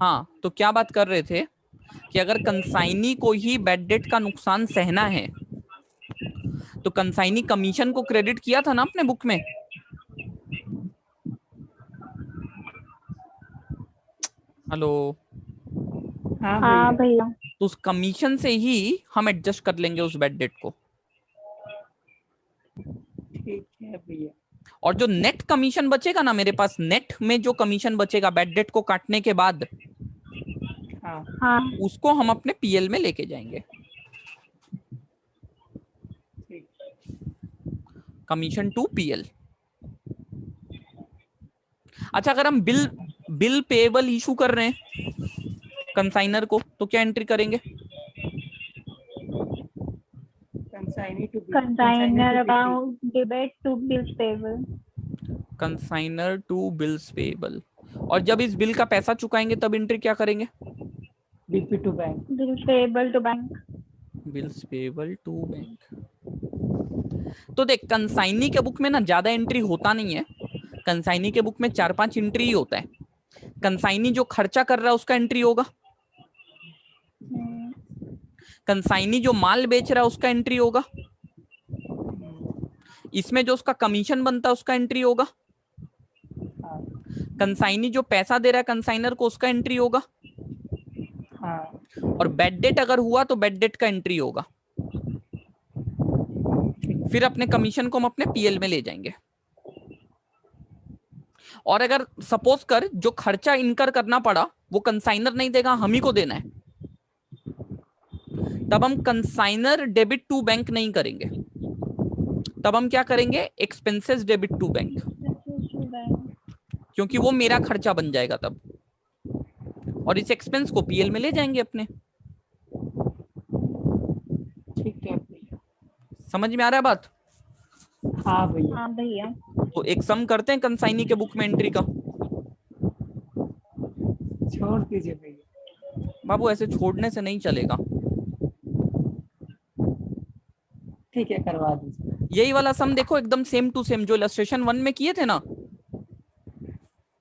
हाँ, तो क्या बात कर रहे थे कि अगर कंसाइनी को ही बैड डेट का नुकसान सहना है तो कंसाइनी कमीशन को क्रेडिट किया था ना अपने बुक में। हेलो। हाँ भैया। तो उस कमीशन से ही हम एडजस्ट कर लेंगे उस बैड डेट को। ठीक है भैया। और जो नेट कमीशन बचेगा ना मेरे पास, नेट में जो कमीशन बचेगा बैड डेट को काटने के बाद, हाँ उसको हम अपने पीएल में लेके जाएंगे। ठीक। Commission to PL. अच्छा, अगर हम बिल पेएबल इशू कर रहे हैं कंसाइनर को तो क्या एंट्री करेंगे? Consignor account debit to bills payable. Consignor to bills payable. और जब इस बिल का पैसा चुकाएंगे तब एंट्री क्या करेंगे? BP to bank. Bills payable to bank. Bills payable to bank. तो देख, कंसाइनी के बुक में ना ज्यादा एंट्री होता नहीं है। कंसाइनी के बुक में 4-5 एंट्री ही होता है। कंसाइनी जो खर्चा कर रहा है उसका एंट्री होगा, कंसाइनी जो माल बेच रहा है उसका एंट्री होगा, इसमें जो उसका कमीशन बनता है उसका एंट्री होगा, कंसाइनी जो पैसा दे रहा है कंसाइनर को उसका एंट्री होगा, और बैड डेट अगर हुआ तो बैड डेट का एंट्री होगा। फिर अपने कमीशन को हम अपने पीएल में ले जाएंगे। और अगर सपोज कर जो खर्चा इनकर करना पड़ा वो कंसाइनर नहीं देगा, हम ही को देना है, तब हम कंसाइनर डेबिट टू बैंक नहीं करेंगे, तब हम क्या करेंगे? एक्सपेंसेस डेबिट टू बैंक, क्योंकि वो मेरा खर्चा बन जाएगा तब, और इस एक्सपेंस को पीएल में ले जाएंगे अपने। ठीक है भैया। समझ में आ रहा है बात? हाँ भैया। हाँ भैया। तो एक सम करते हैं कंसाइनी के बुक में एंट्री का। छोड़ दीजिए भैया। बाबू ऐसे छोड़ने से नहीं चलेगा। ठीक है, करवा दीजिए। यही वाला सम देखो, एकदम सेम टू सेम जो इलस्ट्रेशन 1 में किए थे ना।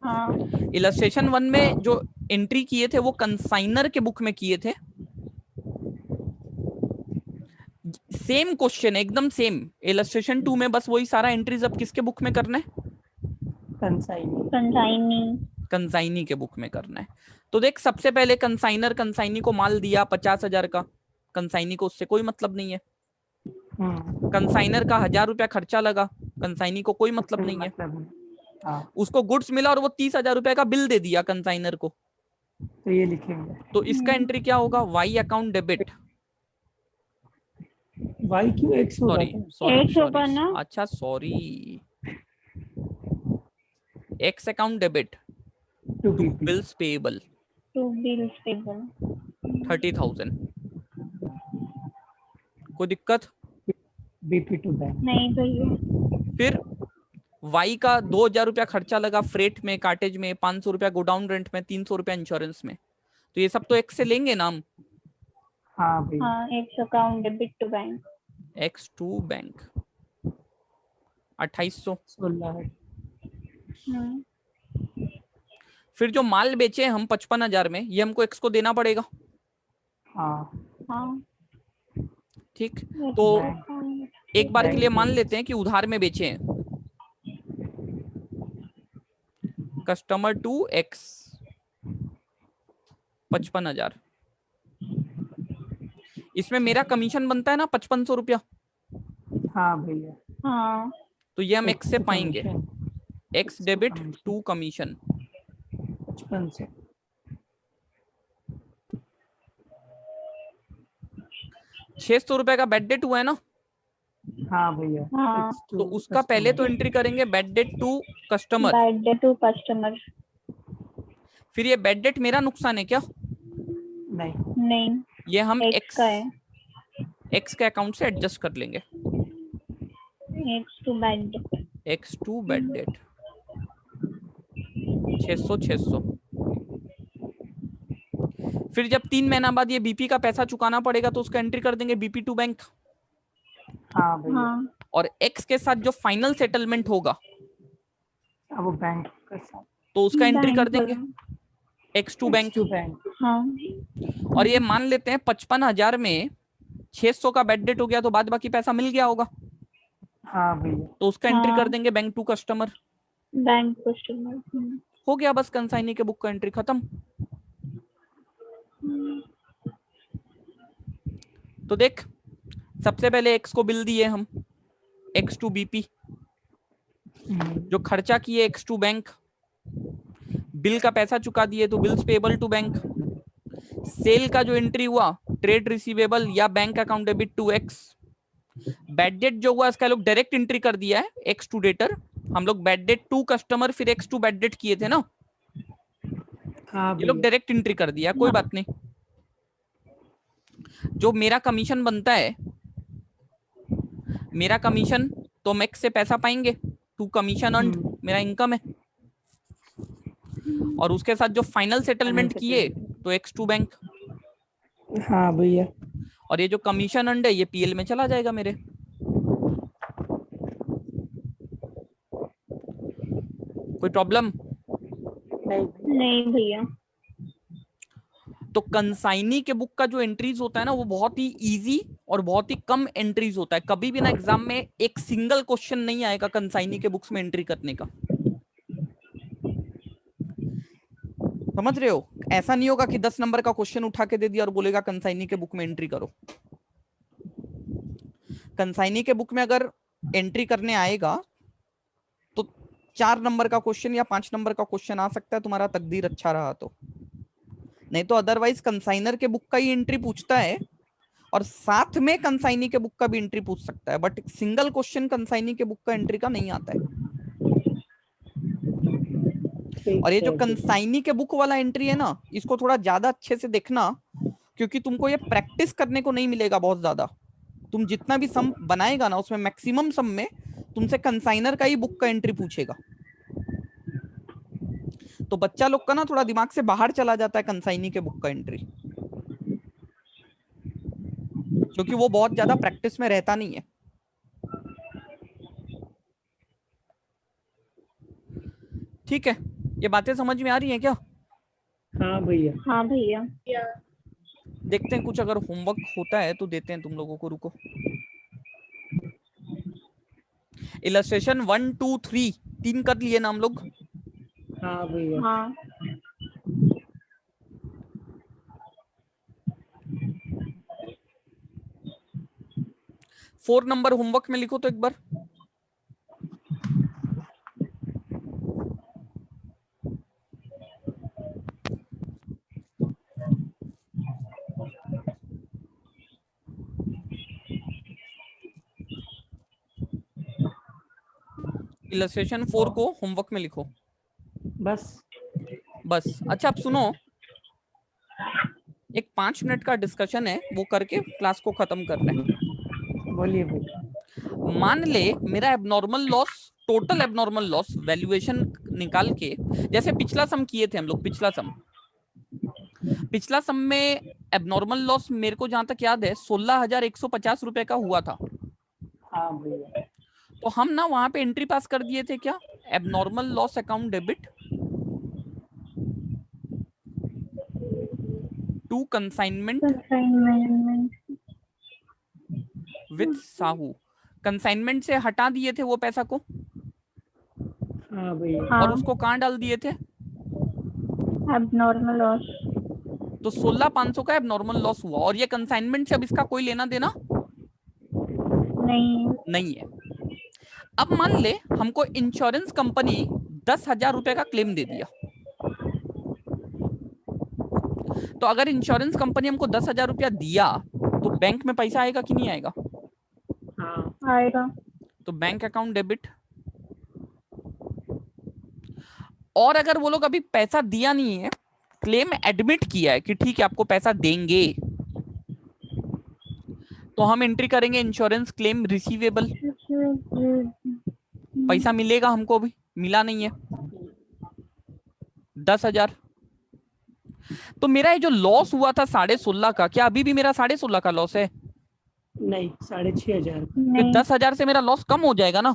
हाँ। इलस्ट्रेशन 1 में जो एंट्री किए थे वो कंसाइनर के बुक में किए थे। सेम क्वेश्चन एकदम सेम। इलस्ट्रेशन 2 में बस वही सारा एंट्रीज अब किसके बुक में करना है? कंसाइनी। कंसाइनी। कंसाइनी के बुक में करना है। तो देख, सबसे पहले कंसाइनर कंसाइनी को माल दिया 50,000 का, कंसाइनी को उससे कोई मतलब नहीं है। कंसाइनर का 1,000 रुपया खर्चा लगा, कंसाइनी को कोई मतलब नहीं है। उसको गुड्स मिला और वो 30,000 रुपए का बिल दे दिया कंसाइनर को, तो ये लिखेंगे। तो इसका एंट्री क्या होगा? Y account debit. वाई क्यों एक्स होगा? सॉरी, अच्छा sorry, X account debit to to bills payable to bills payable 30,000। कोई दिक्कत? BP to bank. नहीं भैया। फिर वाई का 2,000 रुपया खर्चा लगा फ्रेट में, कार्टेज में, 500 रुपया गोडाउन रेंट में, 300 रुपया इंश्योरेंस में, तो ये सब तो एक्स से लेंगे ना हम। हाँ भैया। हाँ, X account debit to bank. X to bank 2,800। 16 है। फिर जो माल बेचे हम 55,000 में, ये हमको एक्स को देना पड़ेगा। हाँ। ठीक, तो एक बार के लिए मान लेते हैं कि उधार में बेचे हैं। कस्टमर टू एक्स 55,000, इसमें मेरा कमीशन बनता है ना 5,500 रुपया। हाँ भैया। हाँ। तो ये हम एक्स से पाएंगे, एक्स डेबिट टू कमीशन 55 से। 600 रुपए का बैड डेट हुआ है ना। हाँ भैया। हाँ। तो उसका पहले तो एंट्री करेंगे bad debt to customer. Bad debt to customer. फिर ये बैड डेट मेरा नुकसान है क्या? नहीं, ये हम एक्स का है। एक्स के अकाउंट से एडजस्ट कर लेंगे। X to bad debt. X to bad debt 600। फिर जब 3 महीना बाद ये बीपी का पैसा चुकाना पड़ेगा तो उसका एंट्री कर देंगे बीपी टू बैंक। हाँ भैया। और एक्स के साथ जो फाइनल सेटलमेंट होगा अब वो बैंक के साथ तो उसका एंट्री कर देंगे। X2 bank, bank. हाँ और ये मान लेते हैं 55,000 में 600 का बैड डेट हो गया तो बाद बाकी पैसा मिल गया होगा, हाँ भैया। तो उसका एंट्री कर हाँ। देंगे bank to customer. Bank customer. हो गया बस कंसाइनी के बुक का एंट्री खत्म। तो देख सबसे पहले एक्स को बिल दिए हम, X2 BP, जो खर्चा किए X2 बैंक, बिल का पैसा चुका दिए तो bills payable to bank. Sale का जो एंट्री हुआ ट्रेड रिसीवेबल या bank account debit to X. Bad debt जो हुआ इसका लोग डायरेक्ट एंट्री कर दिया है X2 डेटर, हम लोग बैड डेट टू कस्टमर फिर X2 बैड डेट किए थे ना, हाँ ये लोग भैया। डायरेक्ट एंट्री कर दिया, कोई बात नहीं। जो मेरा कमीशन बनता है, मेरा कमीशन तो हम एक्स से पैसा पाएंगे, टू कमीशन अर्न्ड मेरा इनकम है, और उसके साथ जो फाइनल सेटलमेंट किए तो X2 बैंक, हाँ भैया। और ये जो कमीशन अर्न्ड है ये PL में चला जाएगा मेरे। कोई प्रॉब्लम? नहीं भैया। तो कंसाइनी के बुक का जो एंट्रीज होता है ना वो बहुत ही इजी और बहुत ही कम एंट्रीज होता है। कभी भी ना एग्जाम में एक सिंगल क्वेश्चन नहीं आएगा कंसाइनी के बुक्स में एंट्री करने का, समझ रहे हो? ऐसा नहीं होगा कि 10 नंबर का क्वेश्चन उठा के दे दिया और बोलेगा कंसाइनी के बुक में एंट्री करो। कंसाइनी के बुक में अगर एंट्री करने आएगा तो 4 नंबर का क्वेश्चन या 5 नंबर का क्वेश्चन आ सकता है, तुम्हारा तकदीर अच्छा रहा तो, नहीं तो अदरवाइज कंसाइनर के बुक का ही एंट्री पूछता है और साथ में कंसाइनी के बुक का भी एंट्री पूछ सकता है, बट सिंगल क्वेश्चन कंसाइनी के बुक का एंट्री का नहीं आता है। और ये जो कंसाइनी के बुक वाला एंट्री है ना, इसको थोड़ा ज्यादा अच्छे से देखना, क्योंकि तुमको ये प्रैक्टिस करने को नहीं मिलेगा बहुत ज्यादा। तुम जितना भी सम बनाएगा ना उसमें मैक्सिमम सम में तुमसे कंसाइनर का ही बुक का एंट्री पूछेगा, तो बच्चा लोग का ना थोड़ा दिमाग से बाहर चला जाता है कंसाइनी के बुक का एंट्री, क्योंकि वो बहुत ज्यादा प्रैक्टिस में रहता नहीं है। ठीक है, ये बातें समझ में आ रही हैं क्या? हाँ भैया। हाँ भैया। देखते हैं कुछ अगर होमवर्क होता है तो देते हैं तुम लोगों को, रुको। इलस्ट्रेशन 1 2 3 3 कर लिए ना हम लोग? हाँ भैया। हाँ 4 नंबर होमवर्क में लिखो तो एक बार। इलस्ट्रेशन 4 को होमवर्क में लिखो बस। अच्छा अब सुनो, एक 5 मिनट का डिस्कशन है, वो करके क्लास को खत्म कर रहे हैं। बोलिए भैया। मान ले मेरा abnormal loss, total abnormal loss valuation निकाल के, जैसे पिछला सम किए थे हम लोग, पिछला सम में एबनॉर्मल लॉस मेरे को जहां तक याद है 16,150 रुपए का हुआ था। हाँ भैया। तो हम ना वहां पे एंट्री पास कर दिए थे क्या, abnormal loss account debit to consignment with Sahu. Consignment से हटा दिए थे वो पैसा को, हाँ भैया। और उसको कहाँ डाल दिए थे? Abnormal loss. तो 16,500 का एबनॉर्मल लॉस हुआ, और ये कंसाइनमेंट से अब इसका कोई लेना देना नहीं है। अब मान ले हमको इंश्योरेंस कंपनी 10,000 रुपए का क्लेम दे दिया, तो अगर इंश्योरेंस कंपनी हमको 10,000 रुपया दिया तो बैंक में पैसा आएगा कि नहीं आएगा? हाँ आएगा। तो बैंक अकाउंट डेबिट। और अगर वो लोग अभी पैसा दिया नहीं है, क्लेम एडमिट किया है कि ठीक है आपको पैसा देंगे, तो हम एंट्री करेंगे इंश्योरेंस क्लेम रिसीवेबल, पैसा मिलेगा हमको, भी मिला नहीं है 10,000। तो मेरा ये जो लॉस हुआ था 16.5 का, क्या अभी भी मेरा 16.5 का लॉस है? नहीं, 6,500। फिर 10,000 से मेरा लॉस कम हो जाएगा ना।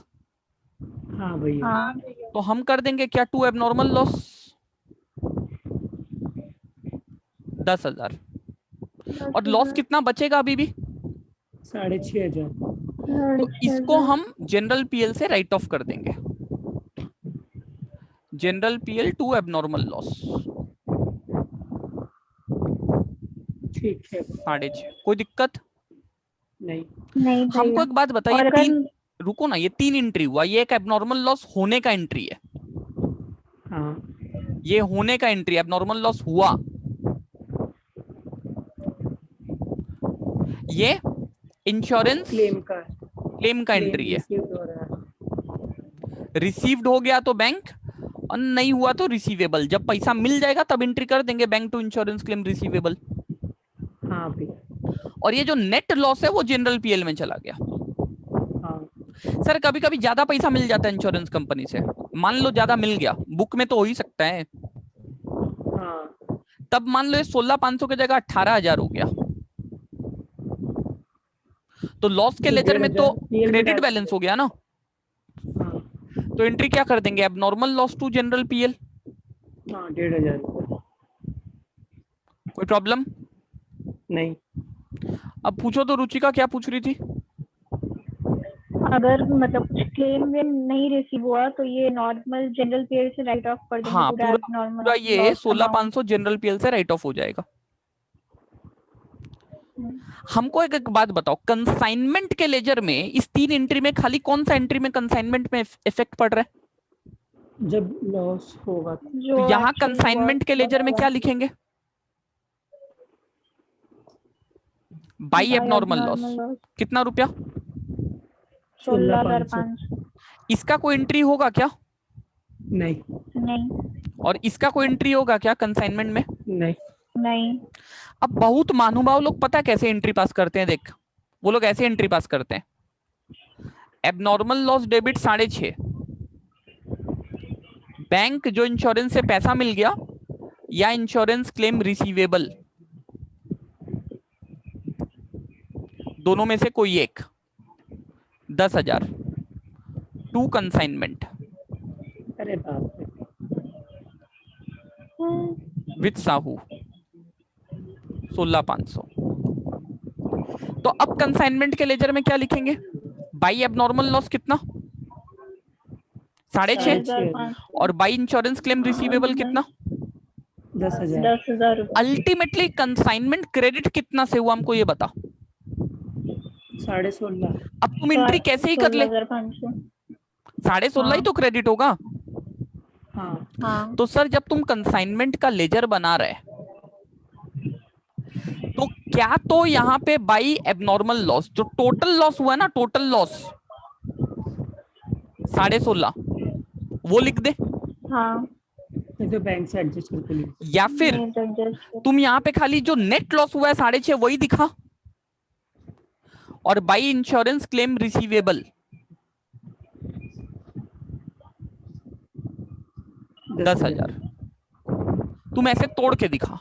हाँ भैया। हाँ तो हम कर देंगे क्या, टू एबनॉर्मल लॉस। 10,000। और लॉस कितना बचेगा अभी भी? 6,500। तो इसको हम जनरल पीएल से राइट ऑफ कर देंगे। General PL to abnormal loss ठीक है। 6.5। कोई दिक्कत नहीं। नहीं हमको भैया। एक बात बताइए, और अगर रुको ना, ये 3 एंट्री हुआ, ये एक एबनॉर्मल लॉस होने का एंट्री है, हाँ ये होने का एंट्री, एबनॉर्मल लॉस हुआ, ये इंश्योरेंस क्लेम का एंट्री है। रिसीव हो रहा है। रिसीव्ड हो गया तो बैंक, और नहीं हुआ तो रिसीवेबल। जब पैसा मिल जाएगा तब एंट्री कर देंगे, bank to insurance claim receivable. हाँ भैया। और ये जो नेट लॉस है वो जनरल पीएल में चला गया। हाँ सर कभी कभी ज्यादा पैसा मिल जाता है इंश्योरेंस कंपनी से, मान लो ज्यादा मिल गया, बुक में तो हो ही सकता है, हाँ। तब मान लो ये 16,500 की जगह 18,000 हो गया, तो लॉस के लेजर में तो 1,500 PL में क्रेडिट डाल बैलेंस हो गया ना, हाँ तो एंट्री क्या कर देंगे, abnormal loss to general PL. हाँ 1,500 रुपये। कोई प्रॉब्लम? नहीं। अब पूछो तो, रुचिका क्या पूछ रही थी? अगर मतलब कुछ क्लेम वेम नहीं रिसीव हुआ तो ये नॉर्मल जनरल पीएल से राइट ऑफ कर देंगे हाँ पूरा पूरा नॉर्मल ये लॉस 16,500 जनरल पीएल से राइट ऑफ हो जाएगा। हमको एक बात बताओ, कंसाइनमेंट के लेजर में इस 3 एंट्री में खाली कौन सा एंट्री में कंसाइनमेंट में इफेक्ट पड़ रहा है? जब लॉस होगा तो यहाँ कंसाइनमेंट के लेजर में क्या लिखेंगे? बाई एबनॉर्मल लॉस कितना रुपया? 16,500। इसका कोई एंट्री होगा क्या? नहीं। और इसका कोई एंट्री होगा क्या कंसाइनमेंट में? नहीं। अब बहुत महानुभाव लोग पता है कैसे एंट्री पास करते हैं, देख वो लोग ऐसे एंट्री पास करते हैं, एबनॉर्मल लॉस डेबिट 6.5, बैंक जो इंश्योरेंस से पैसा मिल गया या इंश्योरेंस क्लेम रिसीवेबल, दोनों में से कोई एक, 10,000 टू कंसाइनमेंट अरे बाप रे। विथ साहू 16,500। तो अब कंसाइनमेंट के लेजर में क्या लिखेंगे? बाई एबनॉर्मल लॉस कितना? 6.5। 10,500 और बाई इंश्योरेंस क्लेम रिसीवेबल कितना? 10,000। 10,000 रुपये। अल्टीमेटली कंसाइनमेंट क्रेडिट कितना से हुआ, हमको ये बता। 16.5। अब तुम एंट्री कैसे ही कर ले, 16,500। 16.5 ही तो क्रेडिट होगा। हाँ। तो सर जब तुम कंसाइनमेंट का लेजर बना रहे तो क्या तो यहाँ पे बाई एबनॉर्मल लॉस, जो टोटल लॉस हुआ ना, टोटल लॉस 16.5 वो लिख दे, हाँ। तो बैंक से एडजस्ट करके लिख। या फिर नहीं तो adjust तुम यहाँ पे खाली जो नेट लॉस हुआ है 6.5 वही दिखा, और बाई इंश्योरेंस क्लेम रिसीवेबल 10,000 तुम ऐसे तोड़ के दिखा।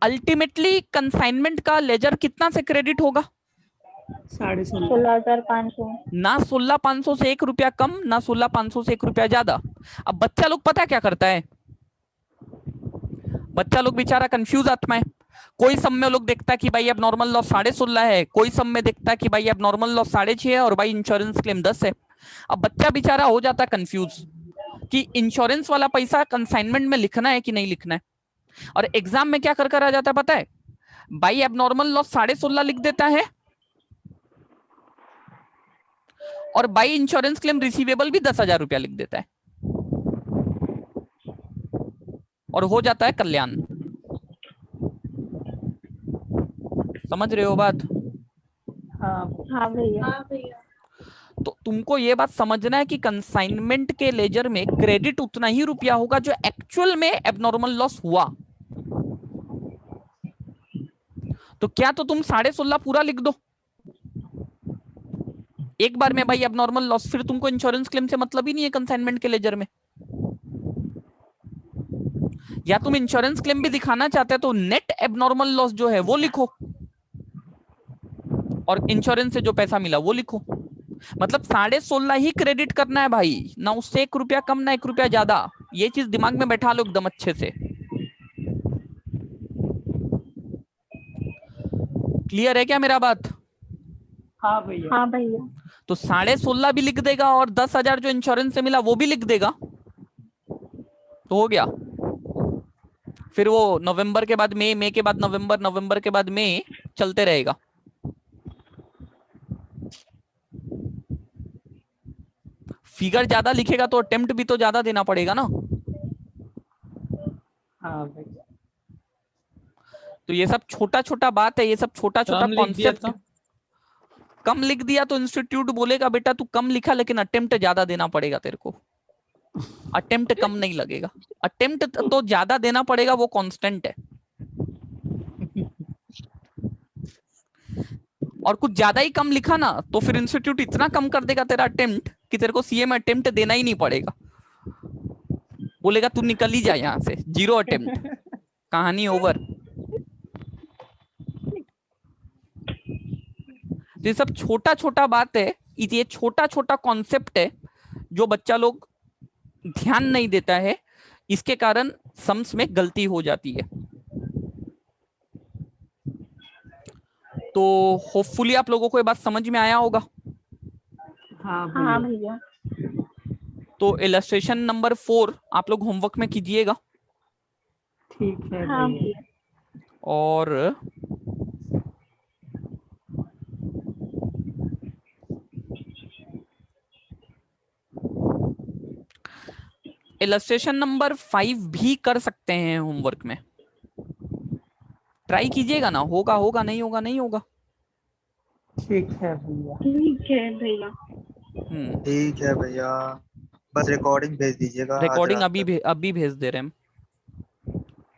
अल्टीमेटली कंसाइनमेंट का लेजर कितना से क्रेडिट होगा? 16,500। ना 16,500 से 1 रुपया कम, ना 16,500 से 1 रुपया ज्यादा। अब बच्चा लोग पता क्या करता है, बच्चा लोग बेचारा कंफ्यूज आत्मा है, कोई सब में लोग देखता है कि भाई अब नॉर्मल लॉस 16.5 है, कोई सब में देखता है कि भाई अब नॉर्मल लॉस 6.5 है और भाई इंश्योरेंस क्लेम 10 है। अब बच्चा बेचारा हो जाता है कंफ्यूज कि इंश्योरेंस वाला पैसा कंसाइनमेंट में लिखना है कि नहीं लिखना है। और एग्जाम में क्या कर कर आ जाता है पता है, भाई अब नॉर्मल लॉस 16.5 लिख देता है और बाई इंश्योरेंस क्लेम रिसीवेबल भी 10,000 रुपया लिख देता है, और हो जाता है कल्याण। समझ रहे हो बात? हाँ भैया। तो तुमको ये बात समझना है कि कंसाइनमेंट के लेजर में क्रेडिट उतना ही रुपया होगा जो एक्चुअल में एबनॉर्मल लॉस हुआ। तो क्या तो तुम 16.5 पूरा लिख दो एक बार में भाई एबनॉर्मल लॉस, फिर तुमको इंश्योरेंस क्लेम से मतलब ही नहीं है कंसाइनमेंट के लेजर में। या तुम इंश्योरेंस क्लेम भी दिखाना चाहते हैं तो नेट एबनॉर्मल लॉस जो है वो लिखो और इंश्योरेंस से जो पैसा मिला वो लिखो। मतलब 16.5 ही क्रेडिट करना है भाई, ना उससे 1 रुपया कम ना 1 रुपया ज्यादा। ये चीज दिमाग में बैठा लो एकदम अच्छे से। क्लियर है क्या मेरा बात? हाँ भैया। हाँ भैया। तो 16.5 भी लिख देगा और 10,000 जो इंश्योरेंस से मिला वो भी लिख देगा, तो हो गया। फिर वो नवंबर के बाद मई, मई के बाद नवंबर, नवंबर के बाद मई, चलते रहेगा। फिगर ज्यादा लिखेगा तो अटेम्प्ट भी तो ज्यादा देना पड़ेगा ना। हाँ भैया। तो ये सब छोटा छोटा बात है, ये सब छोटा छोटा कम लिख दिया कॉन्सेप्ट। तो कम लिख दिया तो इंस्टीट्यूट बोलेगा बेटा तू कम लिखा लेकिन अटेम्प्ट ज्यादा देना पड़ेगा तेरे को। अटेम्प्ट कम नहीं लगेगा, अटेम्प्ट तो ज्यादा देना पड़ेगा, वो कांस्टेंट है। और कुछ ज्यादा ही कम लिखा ना तो फिर इंस्टीट्यूट इतना कम कर देगा तेरा अटेम्प्ट कि तेरे को सीए में अटेम्प्ट देना ही नहीं पड़ेगा। बोलेगा तू निकल ही जा यहाँ से, 0 अटेम्प्ट, कहानी ओवर। तो ये सब छोटा छोटा बात है, ये छोटा छोटा कॉन्सेप्ट है जो बच्चा लोग ध्यान नहीं देता है, इसके कारण सम्स में गलती हो जाती है। तो होपफुली आप लोगों को ये बात समझ में आया होगा। हाँ हाँ भैया। भैया। तो इलस्ट्रेशन नंबर 4 आप लोग होमवर्क में कीजिएगा। ठीक है हाँ भैया। भैया। और इलस्ट्रेशन नंबर 5 भी कर सकते हैं होमवर्क में। ट्राई कीजिएगा ना, होगा होगा, नहीं होगा नहीं होगा। ठीक है भैया। ठीक है भैया। ठीक है भैया, बस रिकॉर्डिंग भेज दीजिएगा आज रिकॉर्डिंग रात तक। अभी भेज दे रहे हैं हम।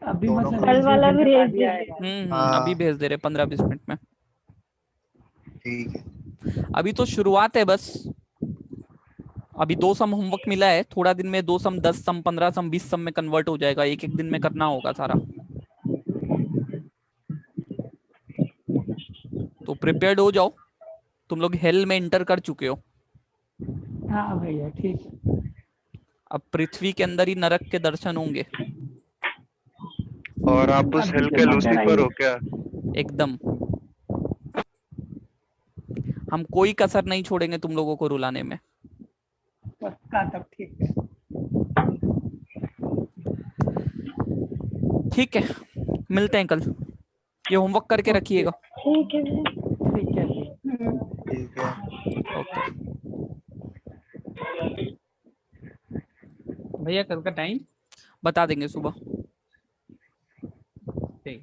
अभी दोनों मतलब का। कल वाला भी भेज आगे दीजिए। आएगा। अभी हाँ। भेज दे रहे 15-20 मिनट में। ठीक है। अभी तो शुरुआत है बस। अभी 2 सम होमवर्क मिला है, थोड़ा दिन में 2 सम 10 सम 15 सम 20 सम में कन्वर्ट हो जाएगा, एक एक दिन में करना होगा सारा। तो प्रिपेयर्ड हो जाओ, तुम लोग हेल में एंटर कर चुके हो। हाँ भैया ठीक है। अब पृथ्वी के अंदर ही नरक के दर्शन होंगे। और आप उस अभी हिल तो के मजा लूसीफर आई। हो क्या? एकदम, हम कोई कसर नहीं छोड़ेंगे तुम लोगों को रुलाने में। पक्का, तब ठीक है। ठीक है, मिलते हैं कल। ये होमवर्क करके रखिएगा। ठीक है भैया। ठीक है भैया। ठीक है। ओके। भैया कल का टाइम बता देंगे सुबह। ठीक।